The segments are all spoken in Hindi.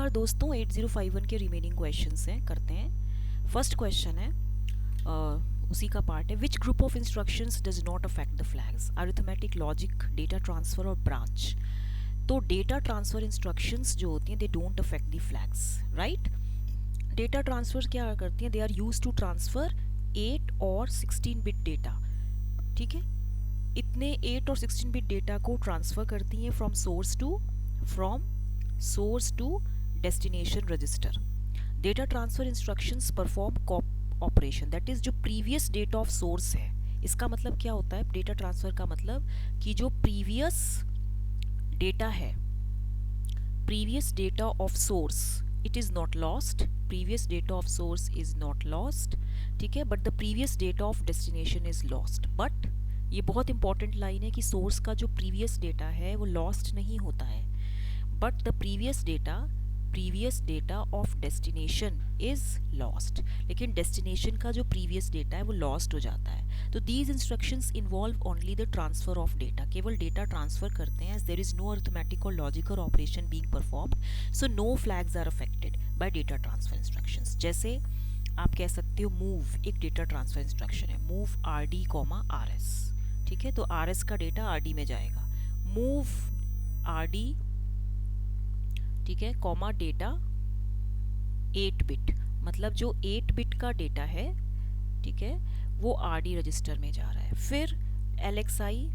नमस्कार दोस्तों, 8051 के रिमेनिंग क्वेश्चंस हैं, करते हैं। फर्स्ट क्वेश्चन है, उसी का पार्ट है, which group of instructions does not affect the flags? Arithmetic, logic, data transfer और ब्रांच। तो डेटा ट्रांसफर इंस्ट्रक्शंस जो होती हैं they don't affect the flags, right. Data transfer क्या करती हैं? They are use to transfer 8 और 16 बिट डेटा, ठीक है। इतने 8 और 16 बिट डेटा को ट्रांसफर करती हैं from source to destination register. Data transfer instructions perform copy operation, that is जो प्रीवियस डेटा ऑफ सोर्स है। इसका मतलब क्या होता है? डेटा ट्रांसफर का मतलब कि जो प्रीवियस डेटा है, previous data of source, it is not lost, previous data of source is not lost, ठीक है, but the previous data of destination is lost. But ये बहुत इंपॉर्टेंट लाइन है कि सोर्स का जो प्रीवियस डेटा है वो लॉस्ट नहीं होता है, but the previous data of destination is lost. लेकिन डेस्टिनेशन का जो प्रीवियस डेटा है वो लॉस्ट हो जाता है। तो these instructions involve only the transfer of data, केवल डेटा ट्रांसफर करते हैं, as there is no arithmetic और logical operation being performed, so no flags are affected by data transfer instructions. जैसे आप कह सकते हो मूव एक डेटा ट्रांसफर इंस्ट्रक्शन है, move R D comma R S, ठीक है। तो आर एस का डेटा आर डी में जाएगा, मूव आर डी, ठीक है, कॉमा डेटा 8 बिट, मतलब जो 8 बिट का डेटा है, ठीक है, वो आर डी रजिस्टर में जा रहा है। फिर L x I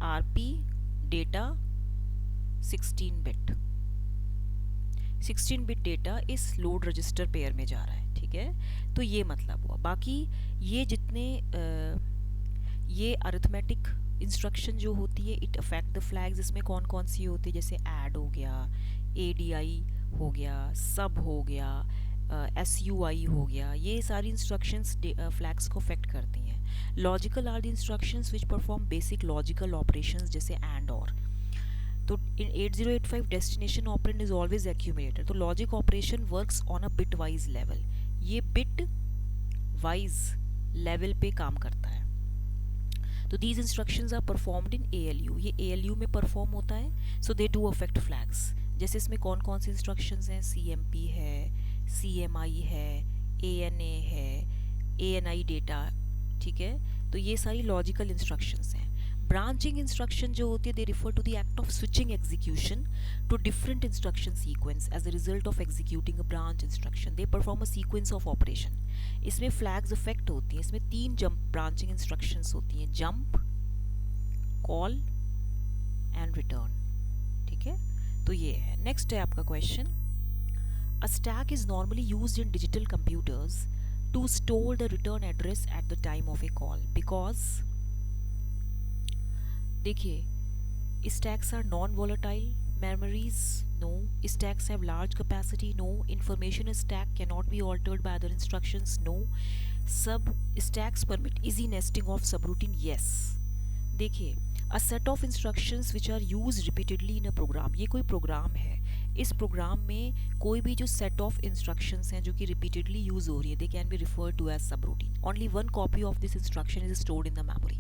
R P data 16 bit, 16 bit data इस लोड रजिस्टर पेयर में जा रहा है, ठीक है। तो ये मतलब हुआ। बाकी ये जितने ये अरिथमेटिक इंस्ट्रक्शन जो होती है, इट अफेक्ट द फ्लैग्स, इसमें कौन कौन सी होती है? जैसे ऐड हो गया, एडीआई हो गया, सब हो गया, एसयूआई हो गया, ये सारी इंस्ट्रक्शंस फ्लैग्स को अफेक्ट करती हैं। Logical are the instructions which perform basic logical operations जैसे एंड और। तो in 8085 destination operand is always accumulator, तो logic operation works on a bit wise level, ये बिट वाइज लेवल पे काम करता है। तो these instructions are performed in ALU, ये ALU में परफॉर्म होता है, so they do affect flags. जैसे इसमें कौन कौन सी इंस्ट्रक्शंस हैं? CMP है, CMI है, ANA है, ANI डेटा, ठीक है। तो ये सारी लॉजिकल इंस्ट्रक्शंस हैं। ब्रांचिंग इंस्ट्रक्शन जो होती है, they refer to the act of switching execution to different instruction sequence as a result of executing a branch instruction, they perform a sequence of operation. इसमें फ्लैग्स अफेक्ट होती हैं। इसमें 3 जंप ब्रांचिंग इंस्ट्रक्शंस होती हैं, जंप, कॉल एंड रिटर्न, ठीक है। तो ये है। नेक्स्ट है आपका question, a stack is normally used in digital computers to store the return address at the time of a call because, देखिए, stacks are non volatile memories, no. Stacks have large capacity, no. Information stack cannot be altered by other instructions, no. Sub stacks permit easy nesting of subroutine, yes. देखिए, a set of instructions which are used repeatedly in a program, ये कोई प्रोग्राम है, इस प्रोग्राम में कोई भी जो सेट ऑफ इंस्ट्रक्शंस हैं जो कि रिपीटेडली यूज हो रही है, they can be referred to as subroutine. Only one copy of this instruction is stored in the memory.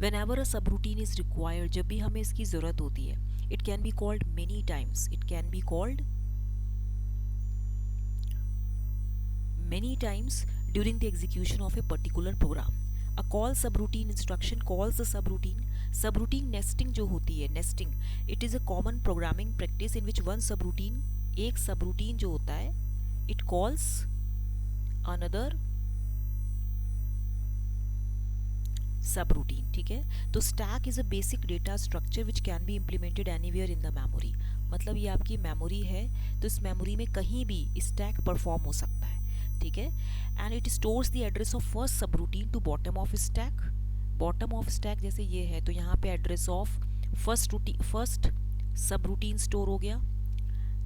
Whenever a subroutine is required, जब भी हमें इसकी ज़रूरत होती है, it can be called many times, it can be called many times during the execution of a particular program. A call subroutine instruction calls the subroutine. Subroutine nesting जो होती है, nesting, it is a common programming practice in which one subroutine, एक subroutine जो होता है, it calls another सबरूटीन, ठीक है। तो stack is a basic data structure which can be implemented anywhere in the memory, मतलब ये आपकी मेमोरी है, तो इस मेमोरी में कहीं भी स्टैक परफॉर्म हो सकता है, ठीक है। And it stores the address of first subroutine to bottom of stack. Bottom of stack जैसे ये है, तो यहाँ पे address of first subroutine store हो गया,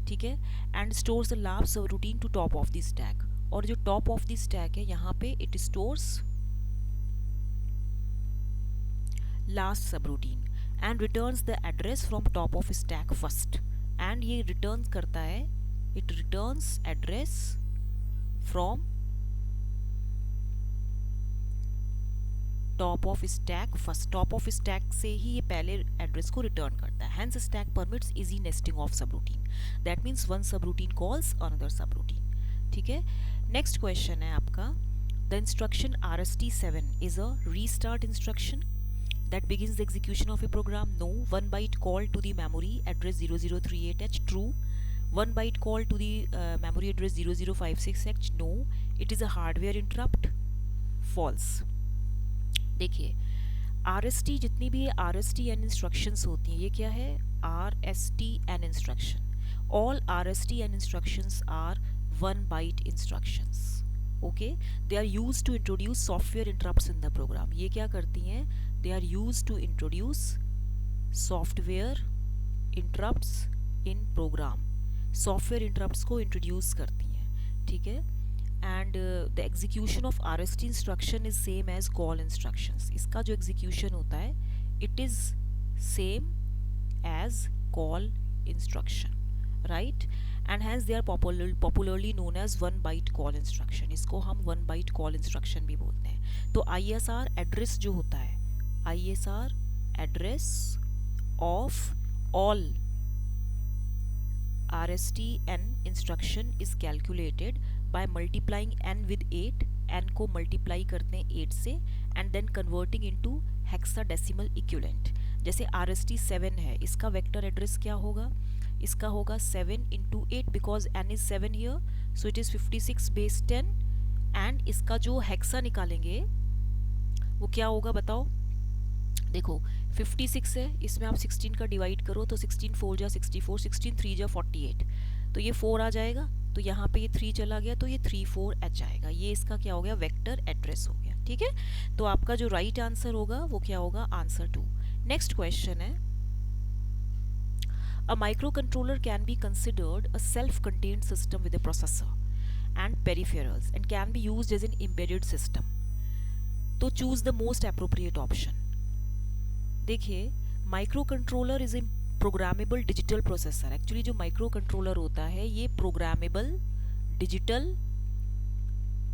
ठीक है। And stores the last subroutine to top of the stack, और जो टॉप ऑफ द स्टैक है यहाँ पे it stores last subroutine and returns the address from top of stack first, and ये returns करता है, it returns address from top of stack first, top of stack से ही ये पहले एड्रेस को रिटर्न करता है। Hence stack permits easy nesting of subroutine, that means one subroutine calls another subroutine. ठीक है, नेक्स्ट क्वेश्चन है आपका, the instruction RST7 is a restart instruction that begins the execution of a program. No. One byte call to the memory address 0038H. True. One byte call to the memory address 0056H. No. It is a hardware interrupt. False. देखिए, RST जितनी भी RSTN instructions होती हैं, ये क्या है? RSTN instruction. All RSTN instructions are one byte instructions. Okay, they are used to introduce software interrupts in the program. ये क्या करती हैं? They are used to introduce software interrupts in program. Software interrupts को introduce करती हैं, ठीक है? And the execution of RST instruction is same as call instructions. इसका जो execution होता है, it is same as call instruction, right? And hence they are popularly known as one byte call instruction. इसको हम one byte call instruction भी बोलते हैं। तो ISR address जो होता है, ISR address of all RSTN instruction is calculated by multiplying n with 8, n को multiply करते हैं 8 से, and then converting into hexadecimal equivalent। जैसे RST7 है, इसका वेक्टर एड्रेस क्या होगा? इसका होगा 7 into 8 because n is 7 here, so it is 56 base 10, and इसका जो हेक्सा निकालेंगे वो क्या होगा बताओ? देखो 56 है, इसमें आप 16 का डिवाइड करो तो 16 4 जा 64, 16 3 जा 48, तो ये 4 आ जाएगा, तो यहाँ पे ये 3 चला गया तो ये 34H आएगा। ये इसका क्या हो गया? वेक्टर एड्रेस हो गया। ठीक है, तो आपका जो राइट आंसर होगा वो क्या होगा? आंसर 2। नेक्स्ट क्वेश्चन है, a microcontroller can be considered a self-contained system with a processor and peripherals and can be used as an embedded system. तो choose the most appropriate option। देखिए, microcontroller is a programmable digital processor. Actually जो माइक्रोकंट्रोलर होता है ये प्रोग्रामेबल डिजिटल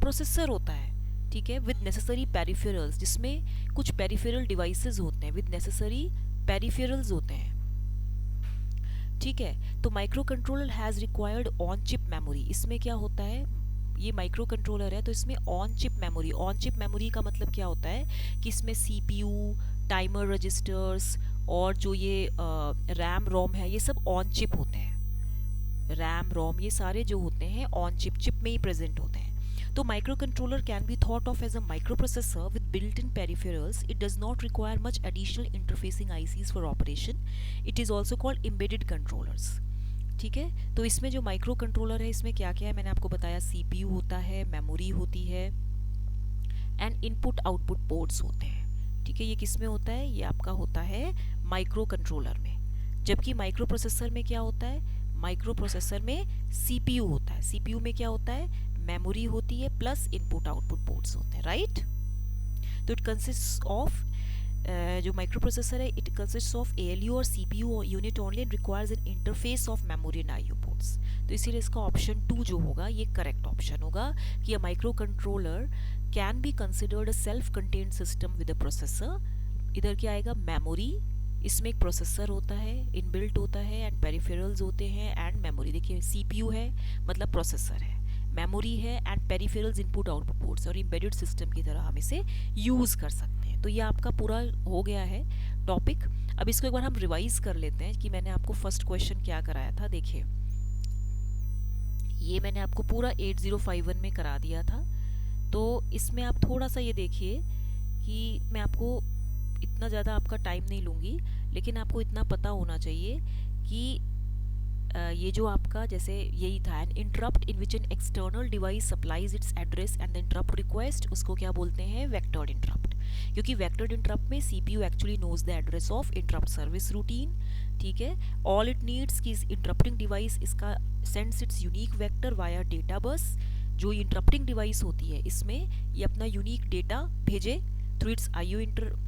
प्रोसेसर होता है, ठीक है, विद नेसेसरी पेरिफेरल्स, जिसमें कुछ पेरिफेरल डिवाइसेस होते हैं, विद नेसेसरी पेरिफेरल्स होते हैं। ठीक है, तो micro controller has required on chip memory. इसमें क्या होता है? ये माइक्रो कंट्रोलर है तो इसमें on chip memory, on chip memory का मतलब क्या होता है कि इसमें CPU, टाइमर रजिस्टर्स और जो ये रैम रोम है ये सब ऑन चिप होते हैं। रैम रोम ये सारे जो होते हैं ऑन चिप, चिप में ही प्रेजेंट होते हैं। तो microcontroller can be thought of as a microprocessor with built in peripherals. It does not require much additional interfacing ICs for operation. It is also called embedded controllers. ठीक है, तो इसमें जो माइक्रो कंट्रोलर है इसमें क्या क्या है मैंने आपको बताया। CPU होता है, मेमोरी होती है, एंड इनपुट आउटपुट पोर्ट्स होते हैं। ठीक है, ये किस में होता है? ये आपका होता है माइक्रो कंट्रोलर में। जबकि माइक्रो प्रोसेसर में क्या होता है? माइक्रो प्रोसेसर में CPU होता है। CPU में क्या होता है? मेमोरी होती है प्लस इनपुट आउटपुट पोर्ट्स होते हैं, राइट। तो इट कंसिस्ट ऑफ जो माइक्रो प्रोसेसर है इट कंसिस्ट ऑफ ALU और CPU unit only and requires N interface of memory and IO ports. तो इसीलिए इसका ऑप्शन 2 जो होगा ये करेक्ट ऑप्शन होगा कि a micro controller can be considered a self contained system with a processor. इधर क्या आएगा? मेमोरी, इसमें एक प्रोसेसर होता है, इनबिल्ट होता है, एंड पेरिफेरल्स होते हैं, एंड मेमोरी। देखिए CPU है मतलब प्रोसेसर है, मेमोरी है, and peripherals input output ports, और एम्बेडेड सिस्टम की तरह हम इसे यूज़ कर सकते हैं। तो ये आपका पूरा हो गया है टॉपिक। अब इसको एक बार हम रिवाइज कर लेते हैं कि मैंने आपको फर्स्ट क्वेश्चन क्या कराया था। देखिए, ये मैंने आपको पूरा 8051 में करा दिया था। तो इसमें आप थोड़ा सा ये देखिए कि मैं आपको इतना ज़्यादा आपका टाइम नहीं लूँगी, लेकिन आपको इतना पता होना चाहिए कि ये जो आपका जैसे यही था, an interrupt in which an external device supplies its address and the interrupt request, उसको क्या बोलते हैं? Vectored interrupt. क्योंकि वेक्टर्ड इंटरप्ट में CPU actually knows the address of interrupt service routine. ठीक है, ऑल इट नीड्स कि इंटरप्टिंग डिवाइस इसका sends its unique vector via data bus. जो इंटरप्टिंग डिवाइस होती है इसमें ये अपना यूनिक डेटा भेजे through its IO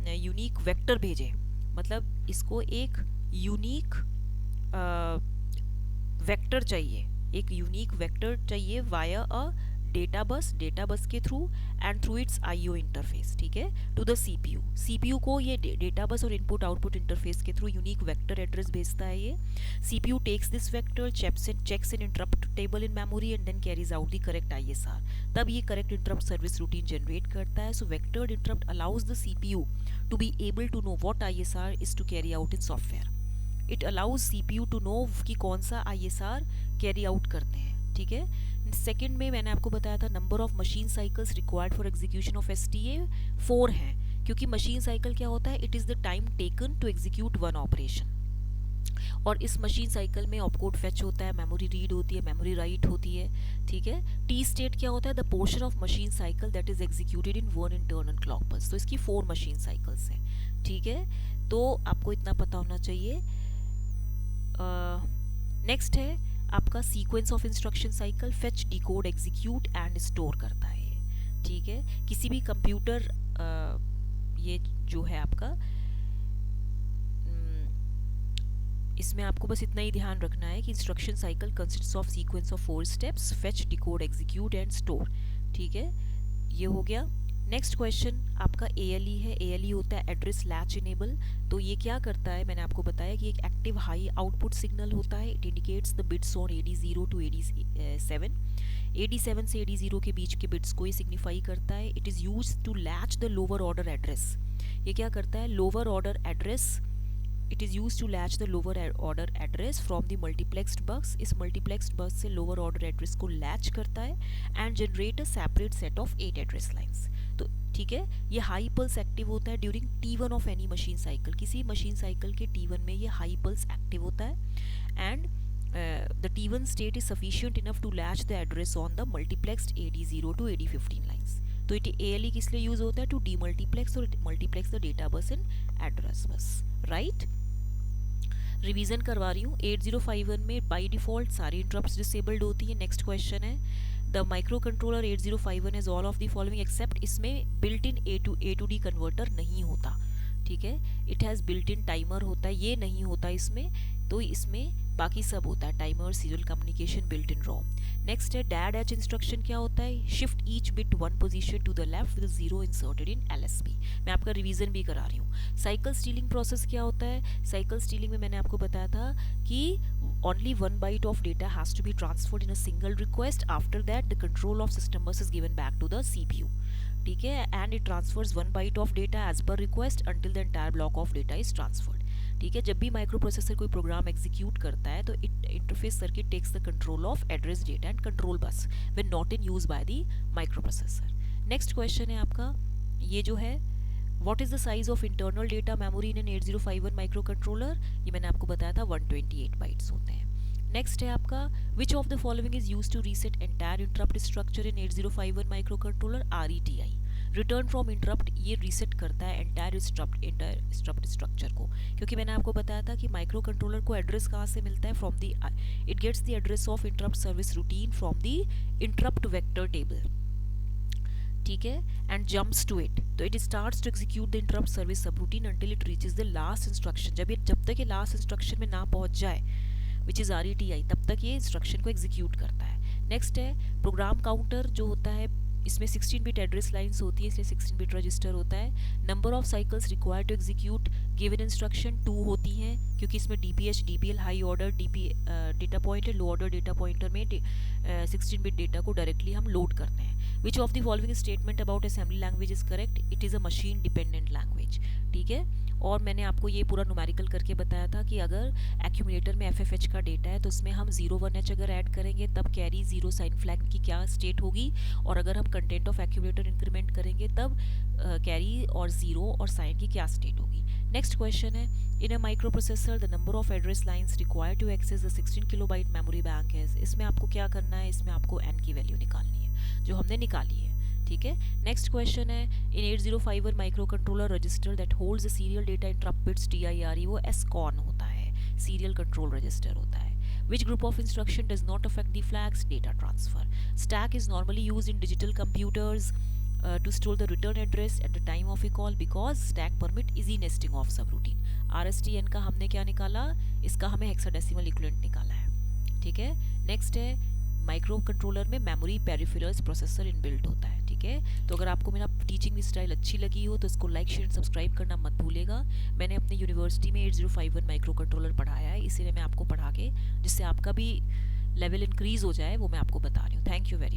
unique vector भेजे, मतलब इसको एक यूनिक वेक्टर चाहिए, एक यूनिक वेक्टर चाहिए वाया अ डेटा बस के through and through it's IO interface, ठीक है, टू द सीपीयू। सीपीयू को ये डेटा बस और इनपुट आउटपुट इंटरफेस के थ्रू यूनिक वेक्टर एड्रेस भेजता है ये। CPU takes this vector, checks in interrupt table in memory and then carries out the correct ISR. तब ये correct interrupt service routine generate करता है। So vectored interrupt allows the CPU to be able to know what ISR is to carry out in software. It allows CPU to know कि कौन सा आईएसआर कैरी आउट करते हैं, ठीक है। सेकंड में मैंने आपको बताया था number of machine cycles required for execution of STA 4 हैं, क्योंकि मशीन साइकिल क्या होता है, it is the time taken to execute one operation. और इस मशीन साइकिल में ऑपकोड फेच होता है, मेमोरी रीड होती है, मेमोरी राइट होती है, ठीक है। टी स्टेट क्या होता है, the portion of machine cycle that is executed in one internal clock pulse. तो इसकी 4 मशीन साइकिल्स हैं, ठीक है। तो आपको इतना पता होना चाहिए। नेक्स्ट है आपका sequence of instruction cycle, fetch, decode, execute and store करता है ये, ठीक है। किसी भी कंप्यूटर ये जो है आपका इसमें आपको बस इतना ही ध्यान रखना है कि instruction cycle consists of sequence of 4 steps, fetch, decode, execute and store, ठीक है। ये हो गया। नेक्स्ट क्वेश्चन आपका ALE है। ALE होता है एड्रेस लैच इनेबल। तो ये क्या करता है, मैंने आपको बताया कि एक एक्टिव हाई आउटपुट सिग्नल होता है। It indicates the bits on AD0 to AD7। AD7 से AD0 के बीच के बिट्स को ये सिग्निफाई करता है। It is use to latch the lower order address. ये क्या करता है, lower order address, it is use to latch the lower order address from the multiplexed bus. इस मल्टीप्लेक्स्ड बस से लोअर ऑर्डर एड्रेस को लैच करता है and generate a separate set of 8 address lines. तो ठीक है, ये हाई पल्स एक्टिव होता है during T1 of any machine cycle. किसी मशीन साइकिल के T1 में ये हाई पल्स एक्टिव होता है and the T1 state is sufficient enough to latch the address on the multiplexed AD0 to AD15 lines. तो ALE किस लिए यूज होता है, टू डीमल्टीप्लेक्स और multiplex the data bus in address bus, right. Revision करवा रही हूँ। 8051 में बाय डिफॉल्ट सारी इंटरप्ट्स डिसेबल्ड होती है। नेक्स्ट क्वेश्चन है, the microcontroller 8051 is all of the following except. इसमें built in A to D converter नहीं होता, ठीक है। It has built in timer होता है, ये नहीं होता इसमें। तो इसमें बाकी सब होता है, timer, serial communication, built in ROM. Next है डैड एच इंस्ट्रक्शन। क्या होता है, shift each bit 1 position to the left with 0 inserted in LSB। मैं आपका रिवीजन भी करा रही हूँ। साइकिल स्टीलिंग प्रोसेस क्या होता है, साइकिल स्टीलिंग में मैंने आपको बताया था कि only 1 byte of data has to be transferred in a single request. After that the control of system bus is given back to the CPU, ठीक है, and it transfers 1 byte of data as per request until the entire block of data is transferred, ठीक है। जब भी माइक्रो प्रोसेसर कोई प्रोग्राम एग्जीक्यूट करता है तो it interface circuit takes the control of address, data and control bus when not in use by the microprocessor. Next question है आपका ये जो है, what is the size of internal data memory in an 8051 microcontroller. ये मैंने आपको बताया था 128 बाइट्स होते हैं। नेक्स्ट है आपका, which of the following is use to reset entire interrupt structure in 8051 microcontroller. RETI, return from interrupt, ये रीसेट करता है एंटायर इंटरप्ट स्ट्रक्चर को, क्योंकि मैंने आपको बताया था कि माइक्रो कंट्रोलर को एड्रेस कहाँ से मिलता है, from the it gets the address of interrupt service routine from the interrupt vector table, ठीक है, एंड जंप्स टू इट। तो it starts to execute the interrupt service subroutine until it reaches the last instruction. जब तक ये लास्ट इंस्ट्रक्शन में ना पहुंच जाए, विच इज़ RETI, तब तक ये इंस्ट्रक्शन को एग्जीक्यूट करता है। नेक्स्ट है प्रोग्राम काउंटर, जो होता है इसमें 16 बिट एड्रेस लाइन्स होती है, इसलिए 16 बिट रजिस्टर होता है। Number of cycles required to execute given instruction 2 होती हैं, क्योंकि इसमें DPH DPL high order data pointer, low order data pointer में 16 बिट डेटा को डायरेक्टली हम लोड करते हैं। Which of the following statement about assembly language is correct, it is a machine dependent language, ठीक है। और मैंने आपको ये पूरा न्यूमेरिकल करके बताया था कि अगर एक्यूमुलेटर में FFH का डेटा है तो उसमें हम 01H अगर ऐड करेंगे तब कैरी 0 साइन फ्लैग की क्या स्टेट होगी, और अगर हम कंटेंट ऑफ एक्यूमुलेटर इंक्रीमेंट करेंगे तब कैरी और 0 और साइन की क्या स्टेट होगी। नेक्स्ट क्वेश्चन है, in a microprocessor the number of address lines required to access the 16 kilobyte memory bank है। इसमें आपको क्या करना है, इसमें आपको n की वैल्यू निकालनी है, जो हमने निकाली है, ठीक है। नेक्स्ट क्वेश्चन है, इन 8051 micro controller register that holds the serial data interrupt bits TIRE, वो SCON होता है, सीरियल कंट्रोल रजिस्टर होता है। Which group of instruction does not affect the flags data transfer? Stack is normally used in digital computers to store the return address at the time of a call because stack permit easy nesting of subroutine. RSTN का हमने क्या निकाला, इसका हमें हेक्साडेसिमल इक्विवेलेंट निकाला है, ठीक है। नेक्स्ट है माइक्रो कंट्रोलर में मेमोरी, पेरिफेरल्स, प्रोसेसर इनबिल्ट होता है, ठीक है। तो अगर आपको मेरा टीचिंग स्टाइल अच्छी लगी हो तो इसको लाइक, शेयर, सब्सक्राइब करना मत भूलेगा। मैंने अपनी यूनिवर्सिटी में 8051 माइक्रो कंट्रोलर पढ़ाया है, इसीलिए मैं आपको पढ़ा के जिससे आपका भी लेवल इंक्रीज हो जाए वो मैं आपको बता रही हूँ। Thank you very